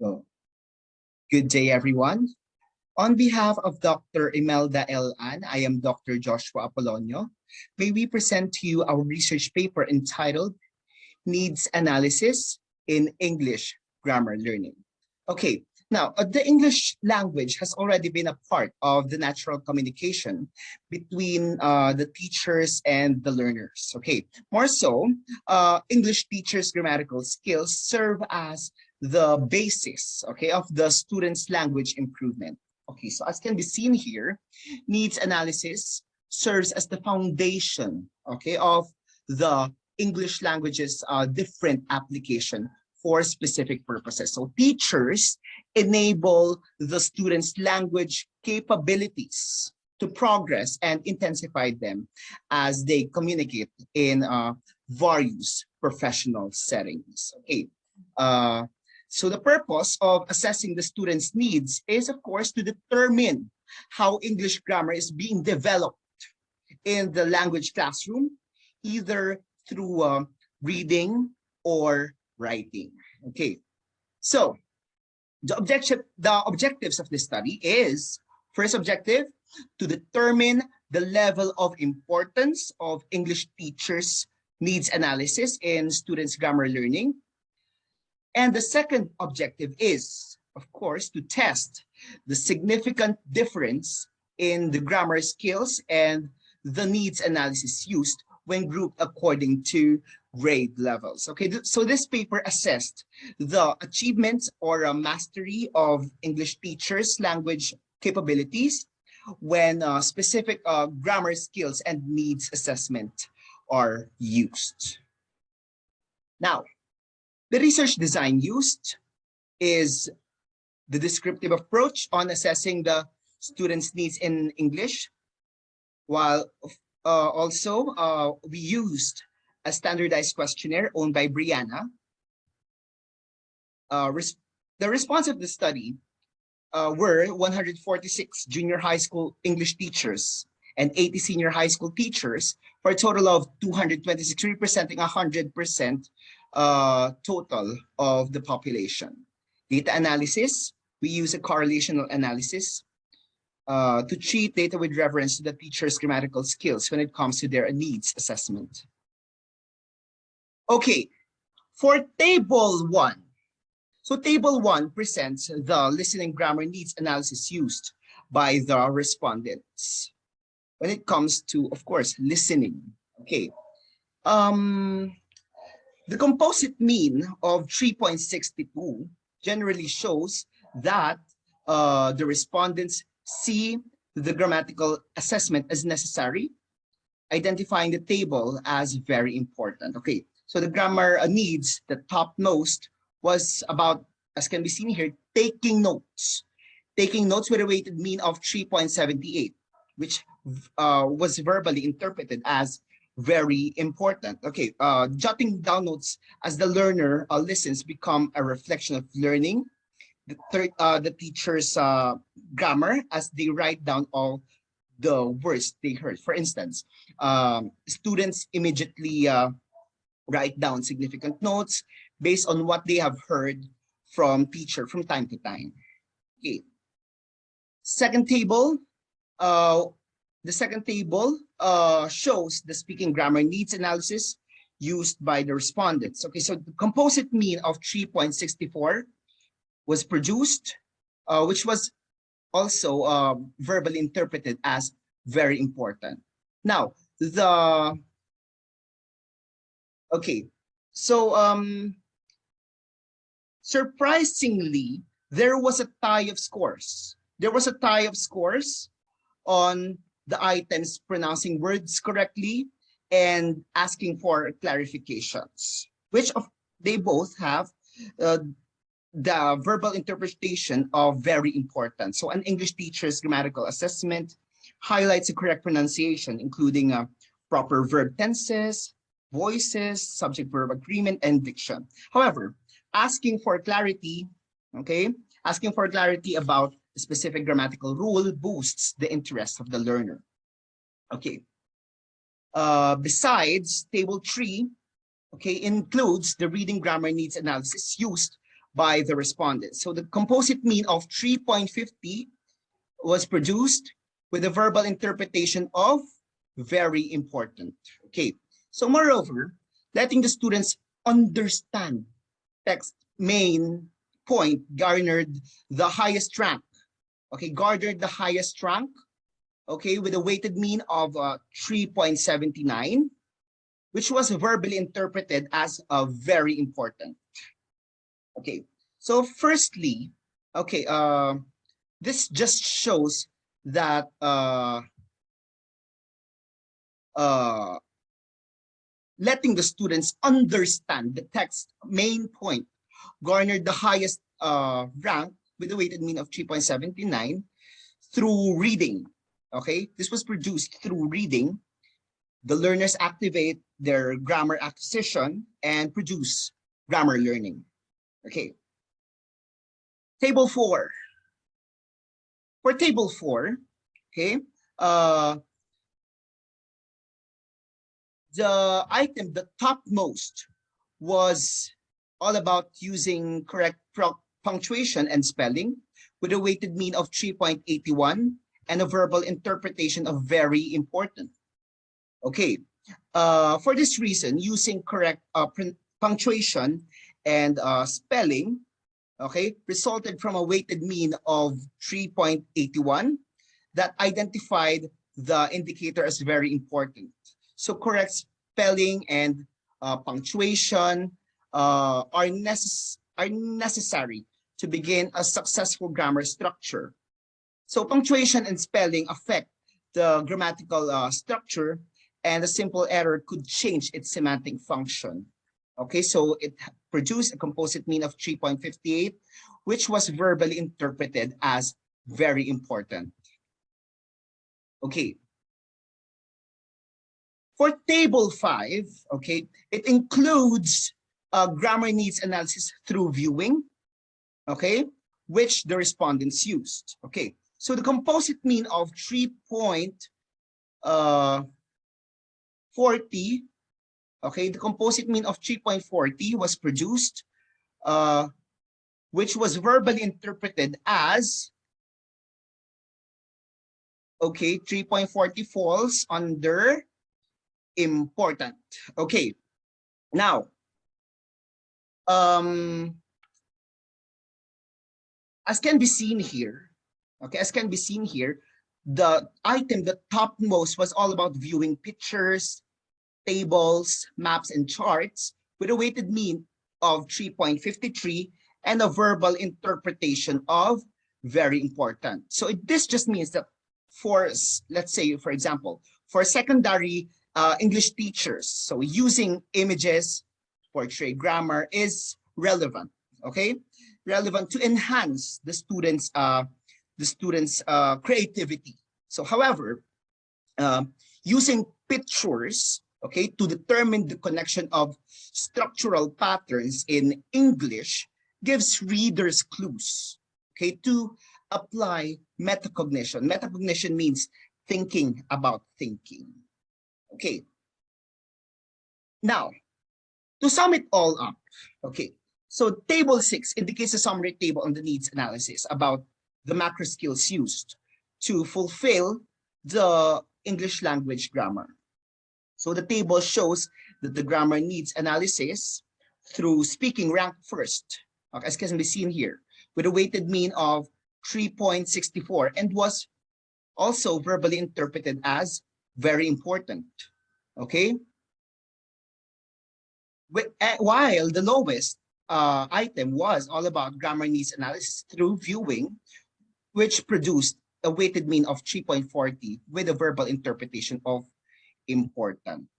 So, good day, everyone. On behalf of Dr. Imelda L. An, I am Dr. Joshua Apolonio. May we present to you our research paper entitled Needs Analysis in English Grammar Learning. Okay, now the English language has already been a part of the natural communication between the teachers and the learners. Okay, more so, English teachers' grammatical skills serve as the basis, okay, of the students' language improvement. Okay, so as can be seen here, needs analysis serves as the foundation, okay, of the English language's different application for specific purposes. So teachers enable the students' language capabilities to progress and intensify them as they communicate in various professional settings. Okay. So the purpose of assessing the students' needs is, of course, to determine how English grammar is being developed in the language classroom, either through reading or writing. Okay, so the objectives of this study is, first objective, to determine the level of importance of English teachers' needs analysis in students' grammar learning. And the second objective is, of course, to test the significant difference in the grammar skills and the needs analysis used when grouped according to grade levels. Okay, so this paper assessed the achievements or mastery of English teachers' language capabilities when specific grammar skills and needs assessment are used. Now, the research design used is the descriptive approach on assessing the students' needs in English, while also we used a standardized questionnaire owned by Brianna. The response of the study were 146 junior high school English teachers and 80 senior high school teachers for a total of 226, representing 100% total of the population. Data analysis, we use a correlational analysis to treat data with reference to the teacher's grammatical skills when it comes to their needs assessment. Okay, for table 1. So table 1 presents the listening grammar needs analysis used by the respondents when it comes to, of course, listening. Okay. The composite mean of 3.62 generally shows that the respondents see the grammatical assessment as necessary, identifying the table as very important. Okay, so the grammar needs, the topmost was about, as can be seen here, taking notes. Taking notes with a weighted mean of 3.78, which was verbally interpreted as very important. Okay, jotting down notes as the learner listens become a reflection of learning. The teacher's grammar as they write down all the words they heard. For instance, students immediately write down significant notes based on what they have heard from teacher from time to time. Okay. Second table, the second table shows the speaking grammar needs analysis used by the respondents. Okay, so the composite mean of 3.64 was produced, which was also verbally interpreted as very important. Now, surprisingly, there was a tie of scores. There was a tie of scores on the items pronouncing words correctly and asking for clarifications, which they both have the verbal interpretation of very important. So an English teacher's grammatical assessment highlights the correct pronunciation, including proper verb tenses, voices, subject-verb agreement, and diction. However, asking for clarity, okay, asking for clarity about a specific grammatical rule boosts the interest of the learner. Okay. Besides, table 3, okay, includes the reading grammar needs analysis used by the respondents. So the composite mean of 3.50 was produced with a verbal interpretation of very important. Okay, so moreover, letting the students understand text main point garnered the highest rank. Okay, garnered the highest rank, okay, with a weighted mean of 3.79, which was verbally interpreted as very important. Okay, so firstly, okay, this just shows that letting the students understand the text main point garnered the highest rank with a weighted mean of 3.79 through reading. Okay, this was produced through reading. The learners activate their grammar acquisition and produce grammar learning. Okay, table 4. For table 4, okay, the item, the topmost, was all about using correct punctuation and spelling with a weighted mean of 3.81 and a verbal interpretation of very important. Okay, for this reason, using correct punctuation and spelling, okay, resulted from a weighted mean of 3.81 that identified the indicator as very important. So correct spelling and punctuation are necessary to begin a successful grammar structure. So punctuation and spelling affect the grammatical structure, and a simple error could change its semantic function. Okay, so it produced a composite mean of 3.58, which was verbally interpreted as very important. Okay. For table 5, okay, it includes grammar needs analysis through viewing, okay, which the respondents used. Okay, so the composite mean of 3.40, okay, the composite mean of 3.40 was produced, which was verbally interpreted as, okay, 3.40 falls under important. Okay, now, as can be seen here, okay, as can be seen here, the item, the topmost, was all about viewing pictures, tables, maps, and charts with a weighted mean of 3.53 and a verbal interpretation of very important. So this just means that for, let's say, for example, for secondary English teachers, so using images, portrait grammar is relevant, okay? Relevant to enhance the students' creativity. So, however, using pictures, okay, to determine the connection of structural patterns in English gives readers clues, okay, to apply metacognition. Metacognition means thinking about thinking. Okay. Now, to sum it all up, okay, so table 6 indicates a summary table on the needs analysis about the macro skills used to fulfill the English language grammar. So the table shows that the grammar needs analysis through speaking ranked first, okay, as can be seen here, with a weighted mean of 3.64 and was also verbally interpreted as very important, okay? While the lowest item was all about grammar needs analysis through viewing, which produced a weighted mean of 3.40 with a verbal interpretation of important.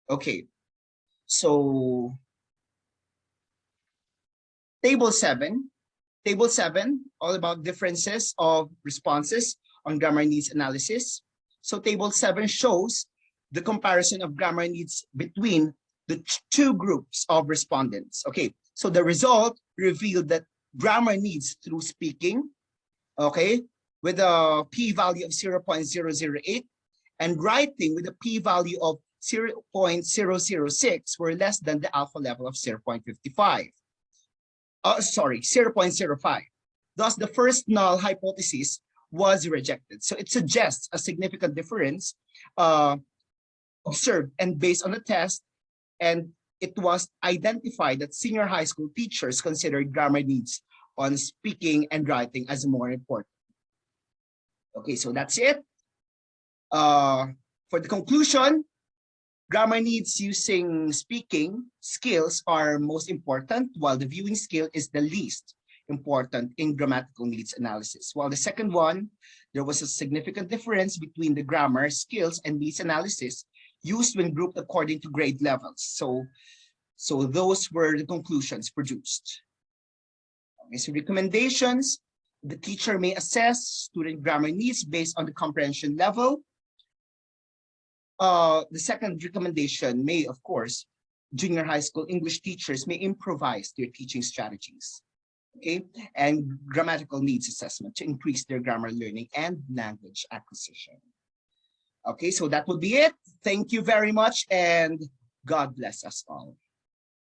Okay, so table 7, all about differences of responses on grammar needs analysis. So table 7 shows the comparison of grammar needs between the two groups of respondents. Okay, so the result revealed that grammar needs through speaking, okay, with a p-value of 0.008 and writing with a p-value of 0.006 were less than the alpha level of 0.55. sorry, 0.05. Thus, the first null hypothesis was rejected. So it suggests a significant difference observed and based on the test, and it was identified that senior high school teachers considered grammar needs on speaking and writing as more important. Okay, so that's it. For the conclusion, grammar needs using speaking skills are most important, while the viewing skill is the least important in grammatical needs analysis. While the second one, there was a significant difference between the grammar skills and needs analysis used when grouped according to grade levels. So those were the conclusions produced. Okay, so recommendations, the teacher may assess student grammar needs based on the comprehension level. The second recommendation may, of course, junior high school English teachers may improvise their teaching strategies, okay, and grammatical needs assessment to increase their grammar learning and language acquisition. Okay, so that would be it. Thank you very much, and God bless us all.